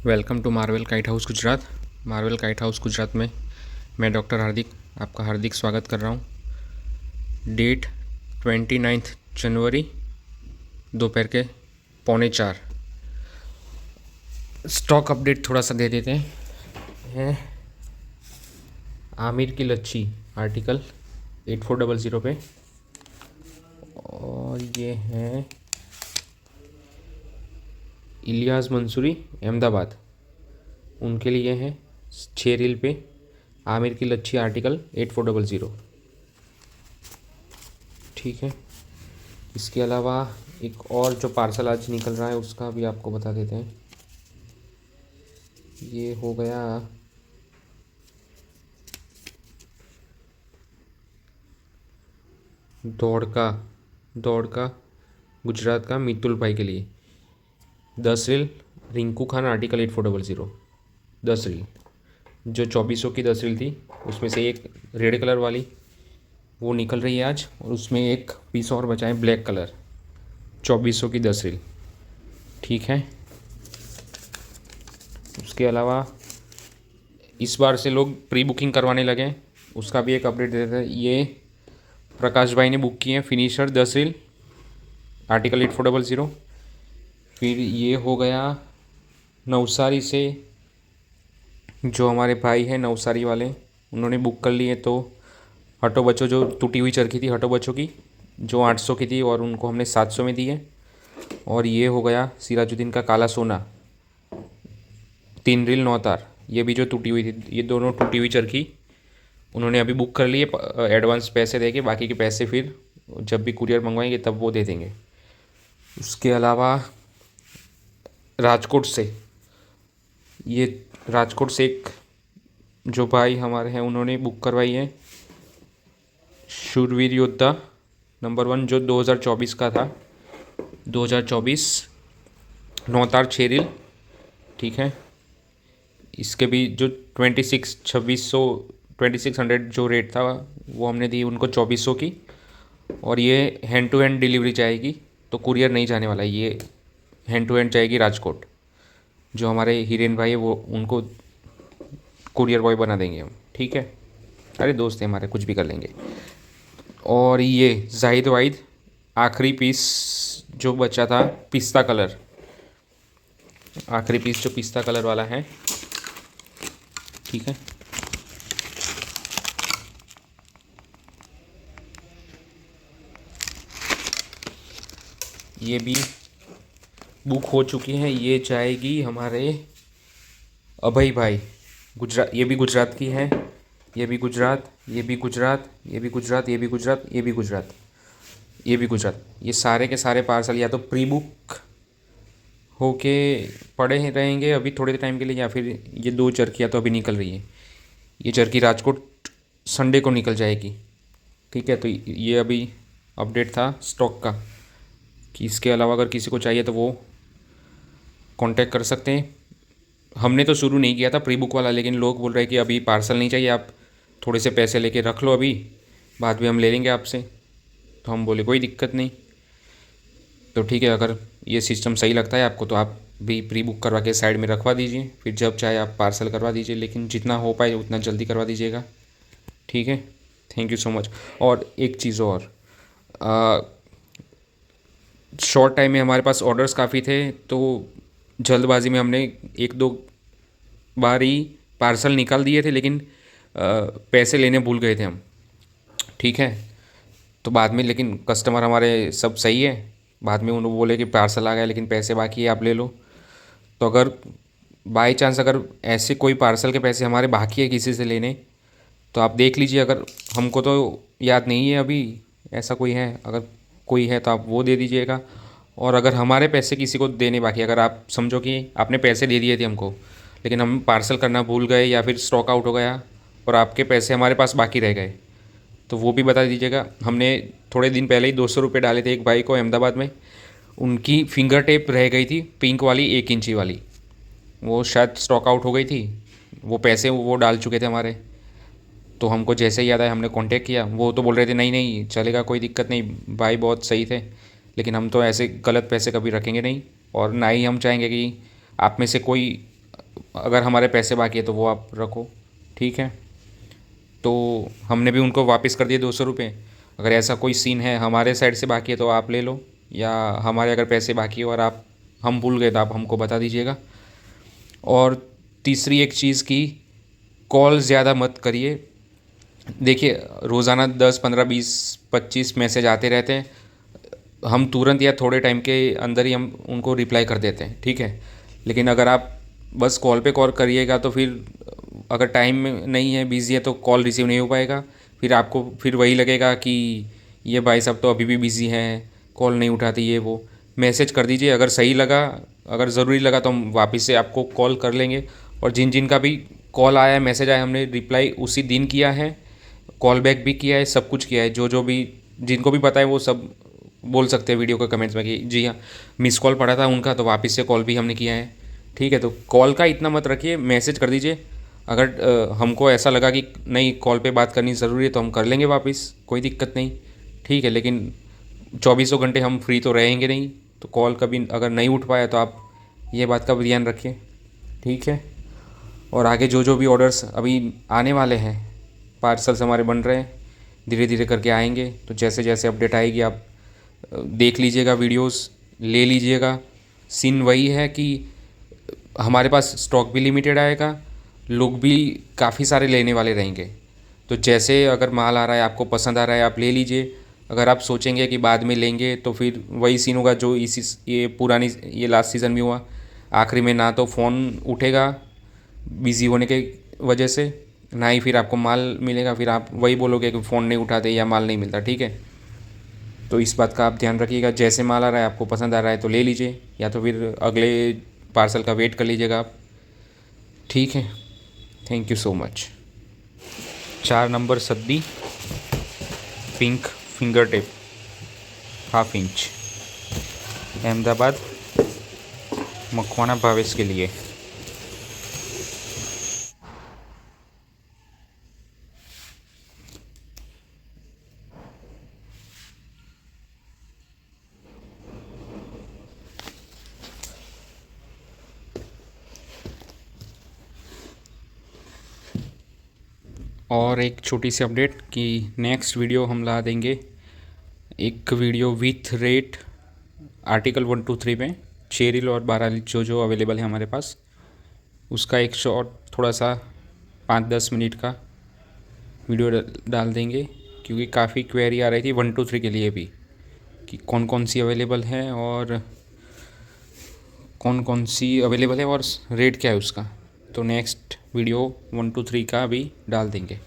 Welcome to Marvel kite house Gujarat. Marvel kite house Gujarat में मैं doctor हार्दिक आपका हार्दिक स्वागत कर रहा हूँ। डेट 29 जनवरी दोपहर के 3:45। स्टॉक अपडेट थोड़ा सा दे देते हैं। आमिर की लच्छी आर्टिकल 8400 पे, और ये है इलियास मंसूरी अहमदाबाद, उनके लिए है 6 रील पे आमिर की लच्छी आर्टिकल 8400। ठीक है। इसके अलावा एक और जो पार्सल आज निकल रहा है उसका भी आपको बता देते हैं। ये हो गया दौड़ का गुजरात का मितुल भाई के लिए 10 reel Rinku Khan article 8400। 10 reel जो 2400 की 10 रील थी उसमें से एक रेड कलर वाली वो निकल रही है आज, और उसमें एक पीस और बचा है ब्लैक कलर। 2400 की 10 रील। ठीक है। उसके अलावा इस बार से लोग प्री बुकिंग करवाने लगे हैं, उसका भी एक अपडेट देते हैं। ये प्रकाश भाई ने बुक किए हैं फिनिशर 10 रील आर्टिकल 8400। फिर ये हो गया नवसारी से, जो हमारे भाई हैं नवसारी वाले, उन्होंने बुक कर लिए। तो हटो बच्चों जो टूटी हुई चरखी थी हटो बच्चों की, जो 800 की थी, और उनको हमने 700 में दी है। और ये हो गया सिराजुद्दीन का काला सोना 3 रील 9 तार, ये भी जो टूटी हुई थी, ये दोनों टूटी हुई चरखी उन्होंने अभी बुक कर लिए एडवांस पैसे देके। बाकी के पैसे फिर जब भी कुरियर मंगवाएंगे तब वो दे देंगे। उसके अलावा राजकोट से एक जो भाई हमारे हैं उन्होंने बुक करवाई है शूरवीर योद्धा नंबर 1, जो 2024 का था। 2024 9 तार 6 रील। ठीक है। इसके भी जो 2600 जो रेट था वो हमने दी उनको 2400 की। और ये हैंड टू हैंड डिलीवरी जाएगी, तो कुरियर नहीं जाने वाला है, ये हैंड टू हैंड जाएगी राजकोट। जो हमारे हिरेन भाई है वो उनको कुरियर बॉय बना देंगे हम। ठीक है। अरे दोस्त है हमारे, कुछ भी कर लेंगे। और ये जाहिद वाहिद आखिरी पीस जो बचा था पिस्ता कलर, आखिरी पीस जो पिस्ता कलर वाला है। ठीक है। ये भी बुक हो चुकी है, ये जाएगी हमारे अभय भाई गुजरात। ये भी गुजरात की है, ये भी गुजरात, ये भी गुजरात, ये भी गुजरात, ये भी गुजरात, ये भी गुजरात, ये भी गुजरात। ये सारे के सारे पार्सल या तो प्री बुक होके पड़े ही रहेंगे अभी थोड़े टाइम के लिए, या फिर ये 2 चरखियाँ तो अभी निकल रही है। ये चरखी राजकोट संडे को निकल जाएगी। ठीक है। तो ये अभी अपडेट था स्टॉक का, कि इसके अलावा अगर किसी को चाहिए तो वो कांटेक्ट कर सकते हैं। हमने तो शुरू नहीं किया था प्री बुक वाला, लेकिन लोग बोल रहे हैं कि अभी पार्सल नहीं चाहिए, आप थोड़े से पैसे लेके रख लो, अभी बाद में हम ले लेंगे आपसे। तो हम बोले कोई दिक्कत नहीं। तो ठीक है, अगर ये सिस्टम सही लगता है आपको तो आप भी प्री बुक करवा के साइड में रखवा दीजिए, फिर जब चाहे आप पार्सल करवा दीजिए, लेकिन जितना हो पाए उतना जल्दी करवा दीजिएगा। ठीक है। Thank you so much. और एक चीज़ और, शॉर्ट टाइम में हमारे पास ऑर्डर्स काफ़ी थे, तो जल्दबाजी में हमने 1-2 बार ही पार्सल निकाल दिए थे, लेकिन पैसे लेने भूल गए थे हम। ठीक है। तो बाद में लेकिन कस्टमर हमारे सब सही है, बाद में उन्होंने बोले कि पार्सल आ गया लेकिन पैसे बाकी है, आप ले लो। तो अगर बाई चांस अगर ऐसे कोई पार्सल के पैसे हमारे बाकी है किसी से लेने, तो आप देख लीजिए। अगर हमको तो याद नहीं है अभी ऐसा कोई है, अगर कोई है तो आप वो दे दीजिएगा। और अगर हमारे पैसे किसी को देने बाकी, अगर आप समझो कि आपने पैसे दे दिए थे हमको लेकिन हम पार्सल करना भूल गए या फिर स्टॉक आउट हो गया और आपके पैसे हमारे पास बाकी रह गए, तो वो भी बता दीजिएगा। हमने थोड़े दिन पहले ही 200 रुपये डाले थे एक भाई को अहमदाबाद में, उनकी फिंगर टेप रह गई थी पिंक वाली 1 इंची वाली, वो शायद स्टॉक आउट हो गई थी। वो पैसे वो डाल चुके थे हमारे, तो हमको जैसे ही याद आया हमने कांटेक्ट किया। वो तो बोल रहे थे नहीं नहीं चलेगा, कोई दिक्कत नहीं, भाई बहुत सही थे, लेकिन हम तो ऐसे गलत पैसे कभी रखेंगे नहीं, और ना ही हम चाहेंगे कि आप में से कोई अगर हमारे पैसे बाकी है तो वो आप रखो, ठीक है। तो हमने भी उनको वापस कर दिए 200 रुपये। अगर ऐसा कोई सीन है हमारे साइड से बाकी है तो आप ले लो, या हमारे अगर पैसे बाकी हो और आप हम भूल गए तो आप हमको बता दीजिएगा। और तीसरी एक चीज़ की, कॉल ज़्यादा मत करिए। देखिए, रोज़ाना 10 15 20 25 मैसेज आते रहते हैं, हम तुरंत या थोड़े टाइम के अंदर ही हम उनको रिप्लाई कर देते हैं, ठीक है। लेकिन अगर आप बस कॉल पे कॉल करिएगा तो फिर अगर टाइम नहीं है, बिज़ी है, तो कॉल रिसीव नहीं हो पाएगा। फिर आपको फिर वही लगेगा कि ये भाई साहब तो अभी भी बिज़ी हैं, कॉल नहीं उठाते, ये वो। मैसेज कर दीजिए, अगर सही लगा, अगर ज़रूरी लगा तो हम वापस से आपको कॉल कर लेंगे। और जिन जिन का भी कॉल आया है, मैसेज आया, हमने रिप्लाई उसी दिन किया है, कॉल बैक भी किया है, सब कुछ किया है। जो जो भी जिनको भी पता है वो सब बोल सकते हैं वीडियो के कमेंट्स में कि जी हाँ, मिस कॉल पड़ा था उनका, तो वापस से कॉल भी हमने किया है, ठीक है। तो कॉल का इतना मत रखिए, मैसेज कर दीजिए। अगर हमको ऐसा लगा कि नहीं, कॉल पे बात करनी ज़रूरी है, तो हम कर लेंगे वापस, कोई दिक्कत नहीं, ठीक है। लेकिन 24 घंटे हम फ्री तो रहेंगे नहीं, तो कॉल कभी अगर नहीं उठ पाया तो आप ये बात का भी ध्यान रखिए, ठीक है। और आगे जो जो भी ऑर्डर्स अभी आने वाले हैं, पार्सल्स हमारे बन रहे हैं, धीरे धीरे करके आएंगे। तो जैसे जैसे अपडेट आएगी आप देख लीजिएगा, वीडियोस ले लीजिएगा। सीन वही है कि हमारे पास स्टॉक भी लिमिटेड आएगा, लोग भी काफ़ी सारे लेने वाले रहेंगे। तो जैसे अगर माल आ रहा है, आपको पसंद आ रहा है, आप ले लीजिए। अगर आप सोचेंगे कि बाद में लेंगे तो फिर वही सीन होगा जो ये लास्ट सीज़न में हुआ। आखिरी में ना तो फ़ोन उठेगा बिज़ी होने के वजह से, ना ही फिर आपको माल मिलेगा। फिर आप वही बोलोगे कि फ़ोन नहीं उठाते या माल नहीं मिलता, ठीक है। तो इस बात का आप ध्यान रखिएगा, जैसे माल आ रहा है, आपको पसंद आ रहा है तो ले लीजिए, या तो फिर अगले पार्सल का वेट कर लीजिएगा आप, ठीक है। Thank you so much. 4 number सद्दी, pink finger tip, ½ inch, Ahmedabad, Makwana Bhavesh के लिए। और एक छोटी सी अपडेट कि नेक्स्ट वीडियो हम ला देंगे, एक वीडियो विथ रेट आर्टिकल 1 2 3 में 6 रील और 12 रील जो जो अवेलेबल है हमारे पास, उसका एक शॉर्ट थोड़ा सा 5 10 मिनट का वीडियो डाल देंगे। क्योंकि काफ़ी क्वेरी आ रही थी 1 2 3 के लिए भी, कि कौन कौन सी अवेलेबल है और कौन कौन सी अवेलेबल है और रेट क्या है उसका। तो नेक्स्ट वीडियो 1 2 3 का भी डाल देंगे।